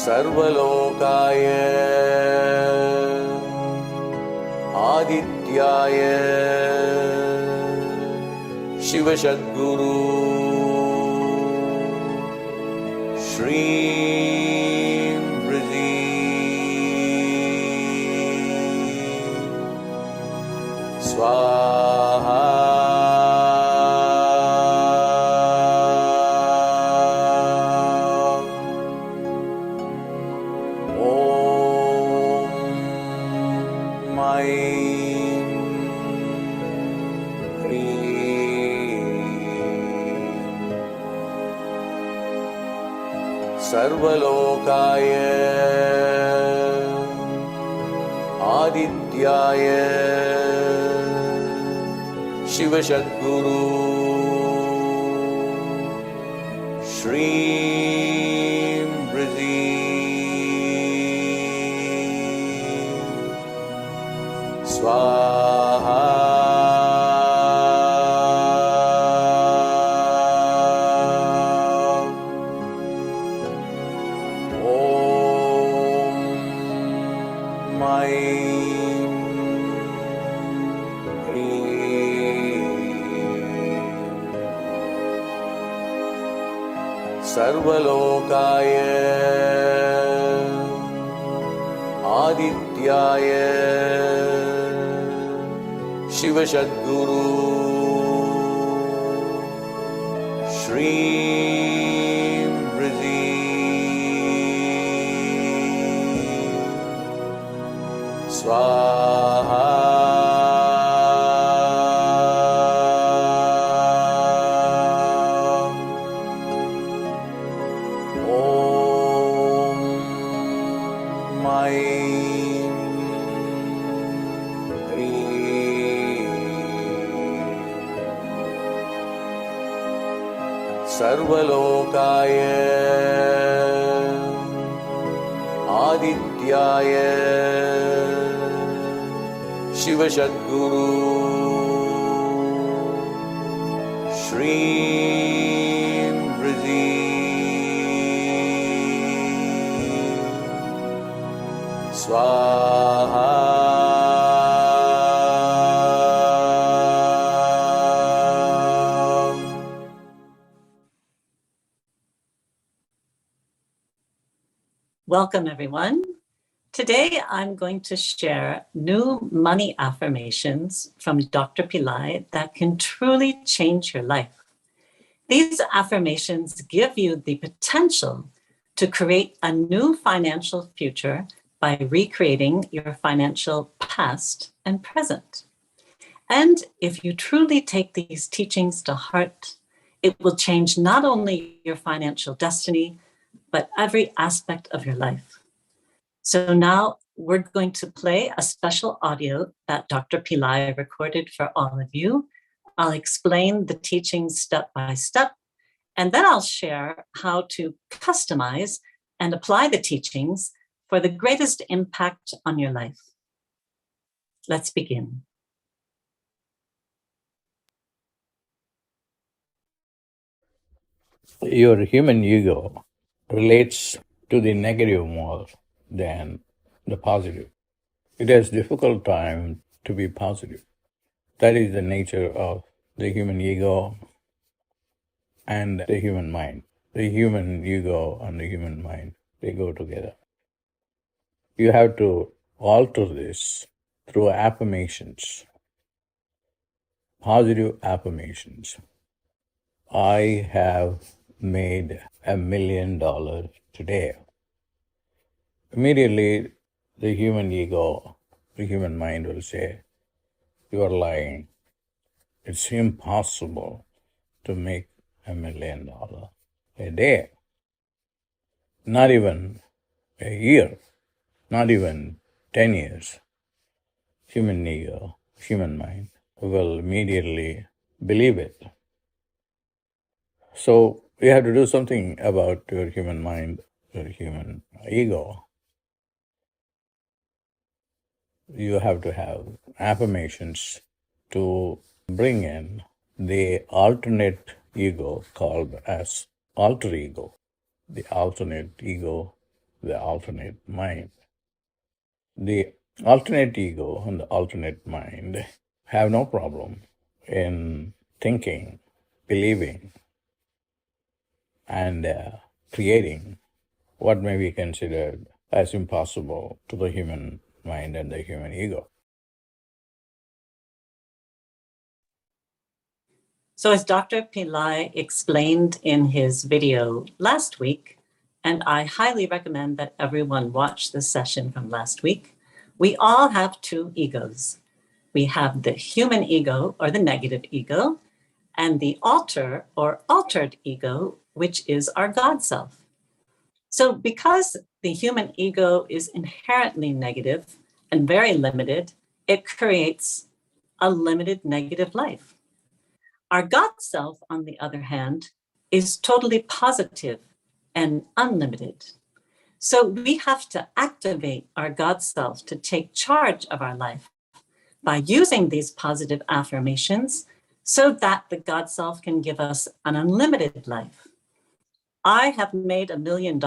सर्वलोकाय आदित्याय शिवसद्गुरु श्रीं बृजी स्वाहा। सर्वलोकाय आदित्याय शिवसद्गुरु श्रीं बृजी स्वाहा। सर्वलोकाय आदित्याय शिवसद्गुरु श्रीं बृजी स्वाहा। सर्वलोकाय आदित्याय शिवसद्गुरु श्रीं बृजी स्वाहा। Welcome, everyone. Today, I'm going to share new money affirmations from Dr. Pillai that can truly change your life. These affirmations give you the potential to create a new financial future by recreating your financial past and present. And if you truly take these teachings to heart, it will change not only your financial destiny, but every aspect of your life. So now we're going to play a special audio that Dr. Pillai recorded for all of you. I'll explain the teachings step by step, and then I'll share how to customize and apply the teachings for the greatest impact on your life. Let's begin. Your human ego relates to the negative more than the positive. It has difficult time to be positive. That is the nature of the human ego and the human mind. The human ego and the human mind, they go together. You have to alter this through affirmations, positive affirmations. I have made $1 million today. Immediately, the human ego, the human mind will say, you are lying. It's impossible to make $1 million a day. Not even a year, not even 10 years. Human ego, human mind will immediately believe it. So you have to do something about your human mind, your human ego. you have to have affirmations to bring in the alternate ego called as alter ego, the alternate ego, the alternate mind. The alternate ego and the alternate mind have no problem in thinking, believing, and creating what may be considered as impossible to the human mind and the human ego. So as Dr. Pillai explained in his video last week, and I highly recommend that everyone watch this session from last week, we all have two egos. We have the human ego, or the negative ego, and the alter or altered ego, which is our God self. So because the human ego is inherently negative and very limited, it creates a limited negative life. Our God self, on the other hand, is totally positive and unlimited. So we have to activate our God self to take charge of our life by using these positive affirmations so that the God self can give us an unlimited life. I have made $1 million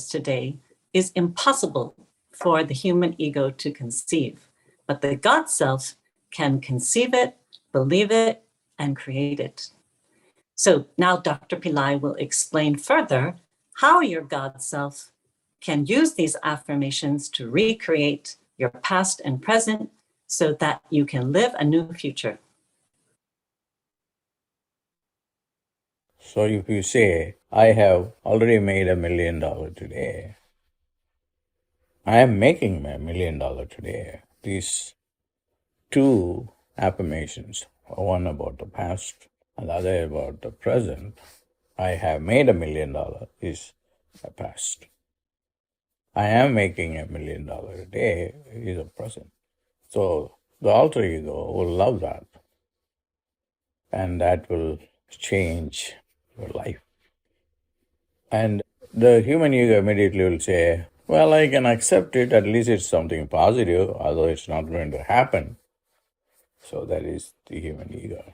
today is impossible for the human ego to conceive, but the God self can conceive it, believe it, and create it. So now Dr. Pillai will explain further how your God self can use these affirmations to recreate your past and present so that you can live a new future. So if you say, I have already made $1 million today, I am making $1 million today. These two affirmations, one about the past and the other about the present, I have made $1 million is the past. I am making $1 million a day is the present. So the alter ego will love that, and that will change your life. And the human ego immediately will say, well, I can accept it, at least it's something positive, although it's not going to happen. So that is the human ego.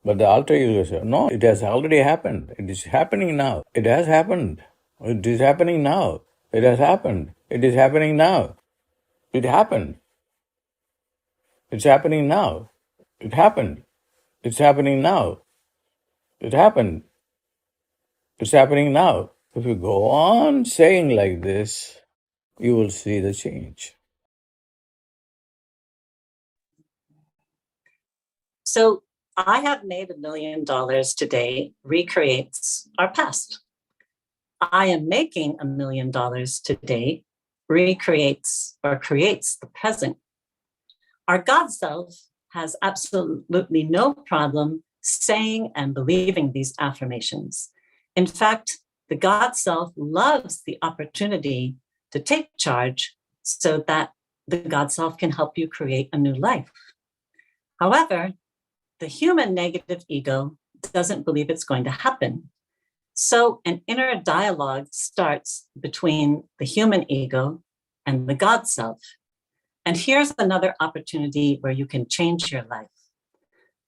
But the alter ego says, no, it has already happened. It is happening now. It has happened. It is happening now. It has happened. It is happening now. It happened. It's happening now. It happened. It's happening now. It happened. It's happening now. If you go on saying like this, you will see the change. So I have made $1 million today recreates our past. I am making $1 million today recreates or creates the present. Our God self has absolutely no problem saying and believing these affirmations. In fact, the God self loves the opportunity to take charge so that the God self can help you create a new life. However, the human negative ego doesn't believe it's going to happen. So an inner dialogue starts between the human ego and the God self. And here's another opportunity where you can change your life.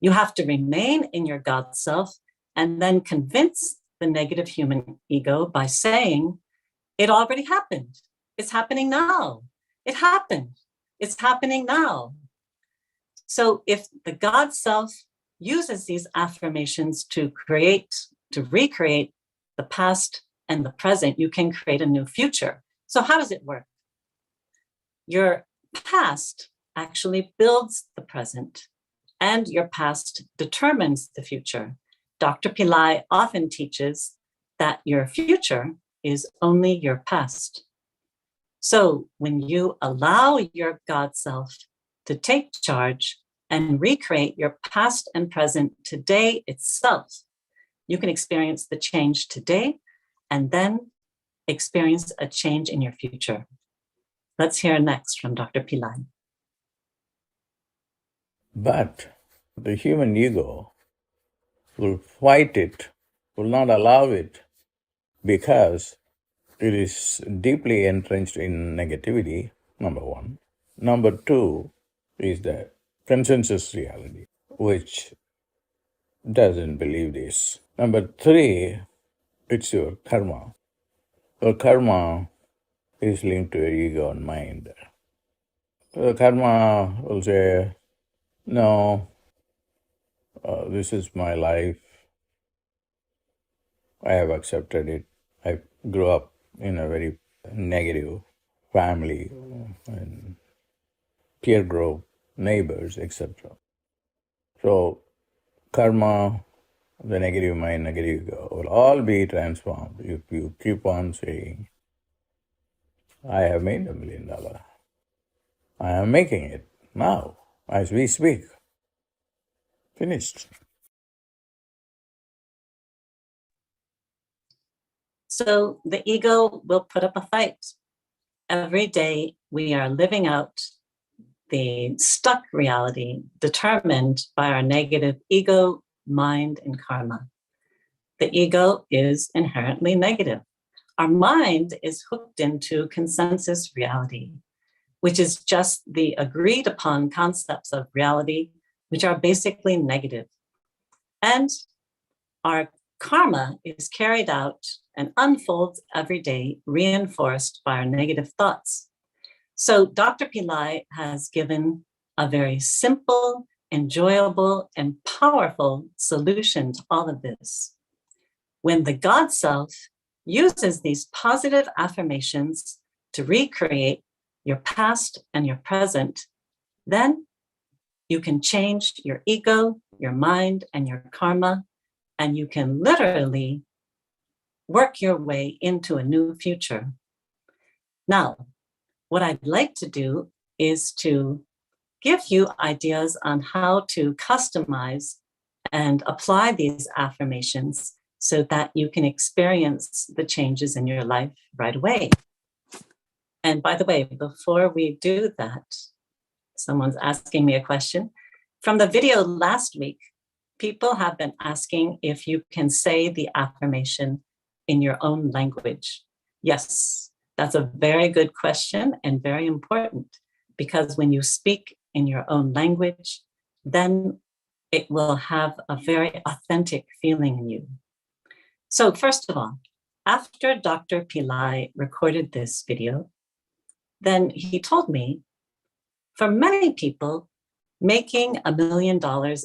You have to remain in your God self and then convince the negative human ego by saying, it already happened. It's happening now. It happened. It's happening now. So if the God self uses these affirmations to recreate the past and the present, you can create a new future. So how does it work? Your past actually builds the present, and your past determines the future. Dr. Pillai often teaches that your future is only your past. So when you allow your God self to take charge and recreate your past and present today itself, you can experience the change today and then experience a change in your future. Let's hear next from Dr. Pillai. But the human ego will fight it, will not allow it, because it is deeply entrenched in negativity, number one. Number two is the consensus reality, which doesn't believe this. Number three, it's your karma. Your karma is linked to your ego and mind. The karma will say, no, this is my life. I have accepted it. I grew up in a very negative family and peer group, neighbors, etc. So karma, the negative mind, negative ego will all be transformed if you keep on saying, I have made $1 million. I am making it now, as we speak. Finished. So the ego will put up a fight. Every day we are living out the stuck reality determined by our negative ego, mind, and karma. The ego is inherently negative. Our mind is hooked into consensus reality, which is just the agreed upon concepts of reality, which are basically negative. And our karma is carried out and unfolds every day, reinforced by our negative thoughts. So Dr. Pillai has given a very simple, enjoyable, and powerful solution to all of this. When the God Self uses these positive affirmations to recreate your past and your present, then you can change your ego, your mind, and your karma, and you can literally work your way into a new future. Now, what I'd like to do is to give you ideas on how to customize and apply these affirmations so that you can experience the changes in your life right away. And by the way, before we do that, someone's asking me a question. From the video last week, people have been asking if you can say the affirmation in your own language. Yes, that's a very good question and very important, because when you speak in your own language, then it will have a very authentic feeling in you. So first of all, after Dr. Pillai recorded this video, then he told me, for many people, making $1 million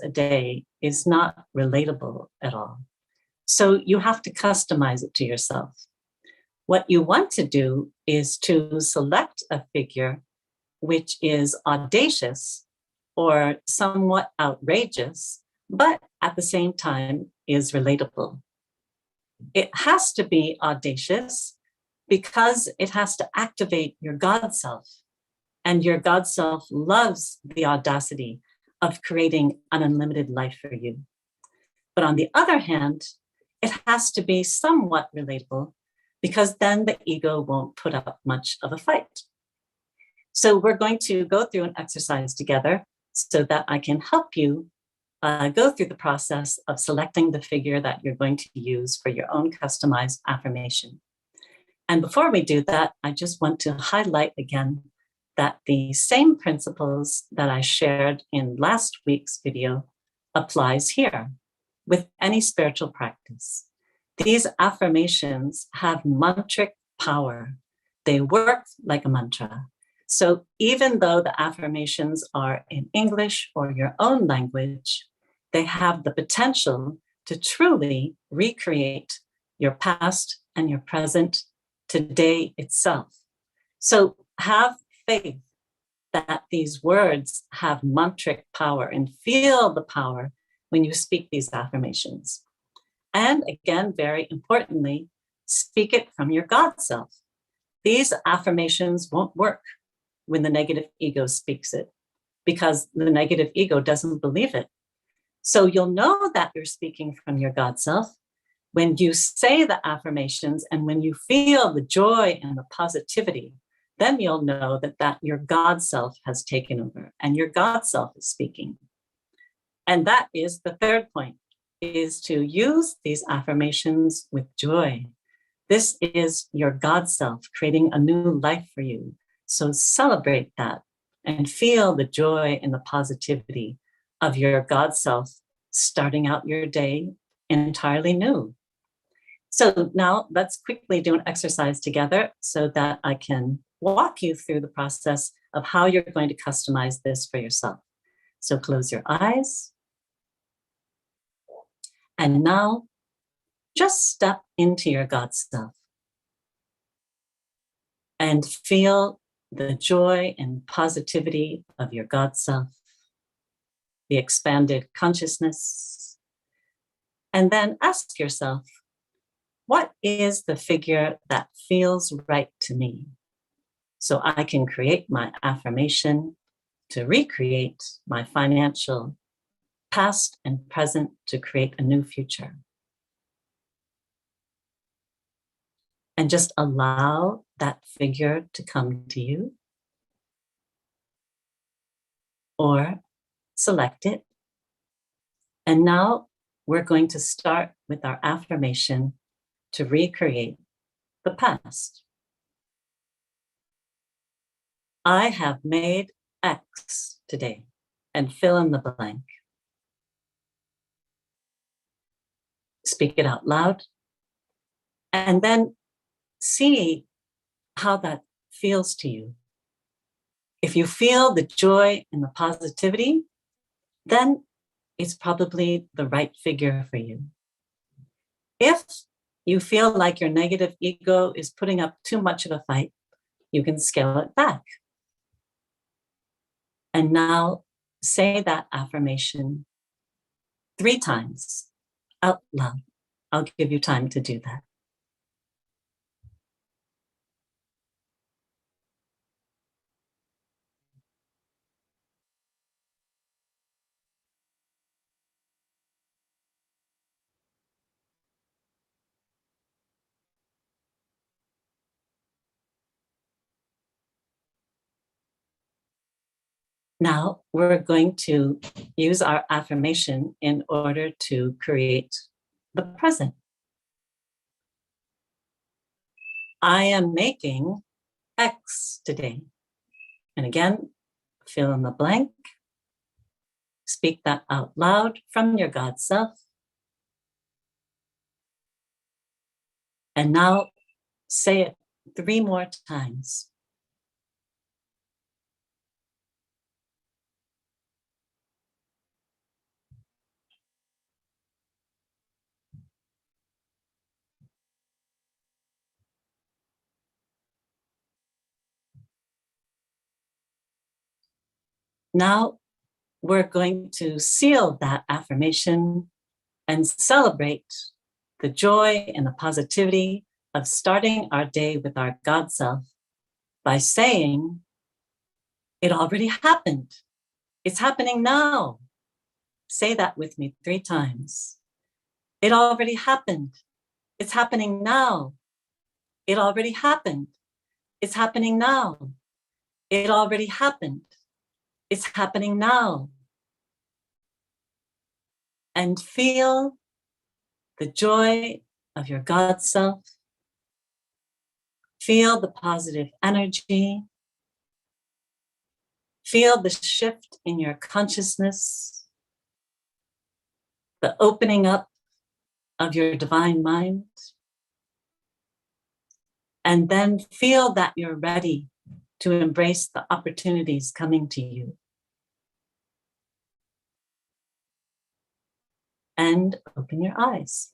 a day is not relatable at all. So you have to customize it to yourself. What you want to do is to select a figure which is audacious or somewhat outrageous, but at the same time is relatable. It has to be audacious because it has to activate your God Self. And your God Self loves the audacity of creating an unlimited life for you. But on the other hand, it has to be somewhat relatable, because then the ego won't put up much of a fight. So we're going to go through an exercise together so that I can help you go through the process of selecting the figure that you're going to use for your own customized affirmation. And before we do that, I just want to highlight again that the same principles that I shared in last week's video applies here with any spiritual practice. These affirmations have mantric power. They work like a mantra. So even though the affirmations are in English or your own language, they have the potential to truly recreate your past and your present today itself. So have faith that these words have mantric power, and feel the power when you speak these affirmations. And again, very importantly, speak it from your God Self. These affirmations won't work when the negative ego speaks it, because the negative ego doesn't believe it. So you'll know that you're speaking from your God Self when you say the affirmations and when you feel the joy and the positivity. Then you'll know that your God Self has taken over and your God Self is speaking. And that is the third point, is to use these affirmations with joy. This is your God Self creating a new life for you. So celebrate that. and feel the joy and the positivity of your God self starting out your day entirely new. So now let's quickly do an exercise together so that I can walk you through the process of how you're going to customize this for yourself. So close your eyes. And now just step into your God self and feel the joy and positivity of your God self, the expanded consciousness. And then ask yourself, what is the figure that feels right to me? So I can create my affirmation to recreate my financial past and present to create a new future. And just allow that figure to come to you, or select it. And now we're going to start with our affirmation to recreate the past. I have made X today, and fill in the blank. Speak it out loud, and then see how that feels to you. If you feel the joy and the positivity, then it's probably the right figure for you. If you feel like your negative ego is putting up too much of a fight, you can scale it back. And now say that affirmation 3 times out loud. I'll give you time to do that. Now we're going to use our affirmation in order to create the present. I am making X today. And again, fill in the blank. Speak that out loud from your God self. And now say it 3 more times. Now we're going to seal that affirmation and celebrate the joy and the positivity of starting our day with our God self by saying, it already happened. It's happening now. Say that with me 3 times. It already happened. It's happening now. It already happened. It's happening now. It already happened. It's happening now. And feel the joy of your God self. Feel the positive energy. Feel the shift in your consciousness, the opening up of your divine mind. And then feel that you're ready to embrace the opportunities coming to you. And open your eyes.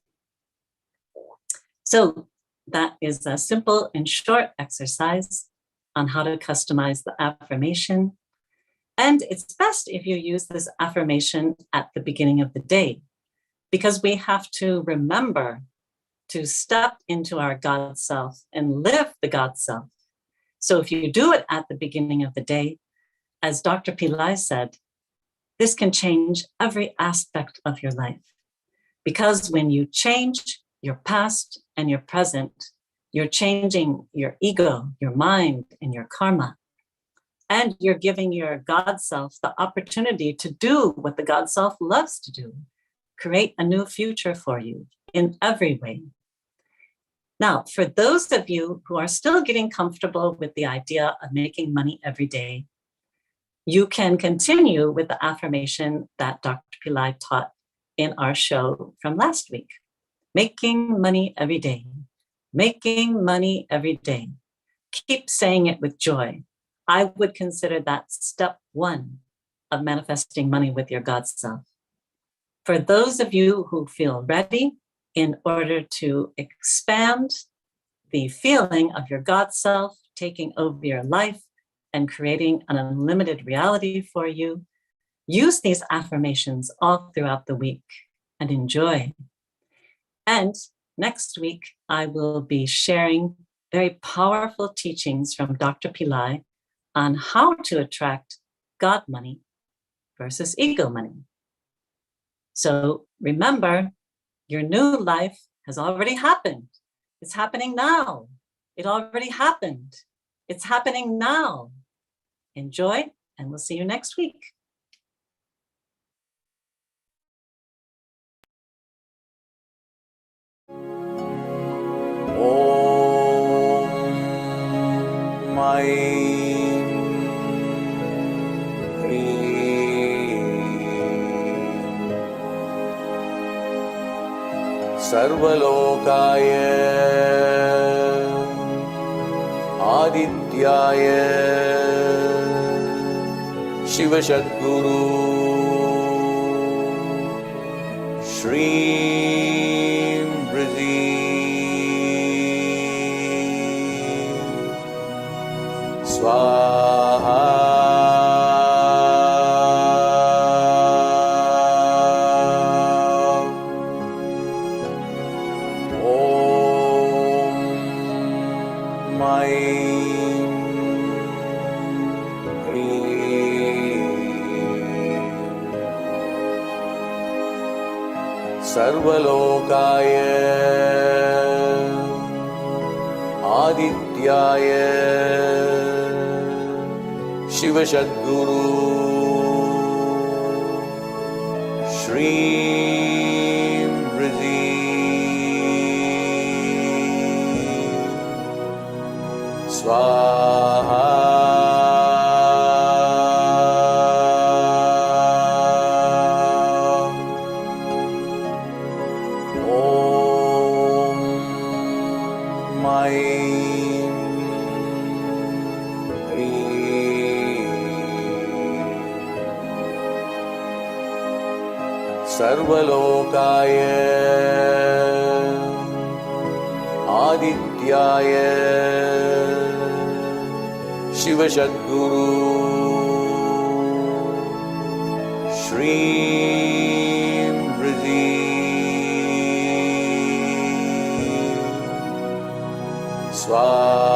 So that is a simple and short exercise on how to customize the affirmation. And it's best if you use this affirmation at the beginning of the day, because we have to remember to step into our God self and live the God self. So if you do it at the beginning of the day, as Dr. Pillai said, this can change every aspect of your life. Because when you change your past and your present, you're changing your ego, your mind, and your karma. And you're giving your God self the opportunity to do what the God self loves to do, create a new future for you in every way. Now, for those of you who are still getting comfortable with the idea of making money every day, You can continue with the affirmation that Dr. Pillai taught in our show from last week. Making money every day. Making money every day. Keep saying it with joy. I would consider that step 1 of manifesting money with your God self. For those of you who feel ready, in order to expand the feeling of your God self taking over your life and creating an unlimited reality for you, use these affirmations all throughout the week and enjoy. And next week, I will be sharing very powerful teachings from Dr. Pillai on how to attract God money versus ego money. So remember, your new life has already happened. It's happening now. It already happened. It's happening now. Enjoy, and we'll see you next week. Om Sarvalokaya Adityaya Shiva Sadguru Shri Brizzy Swaha Sarvalokaya Adityaya Shiva Sadguru Shri Brizzy Swaha Sarvalokaya Adityaya Shiva Sadguru Shri Brizzy Swaha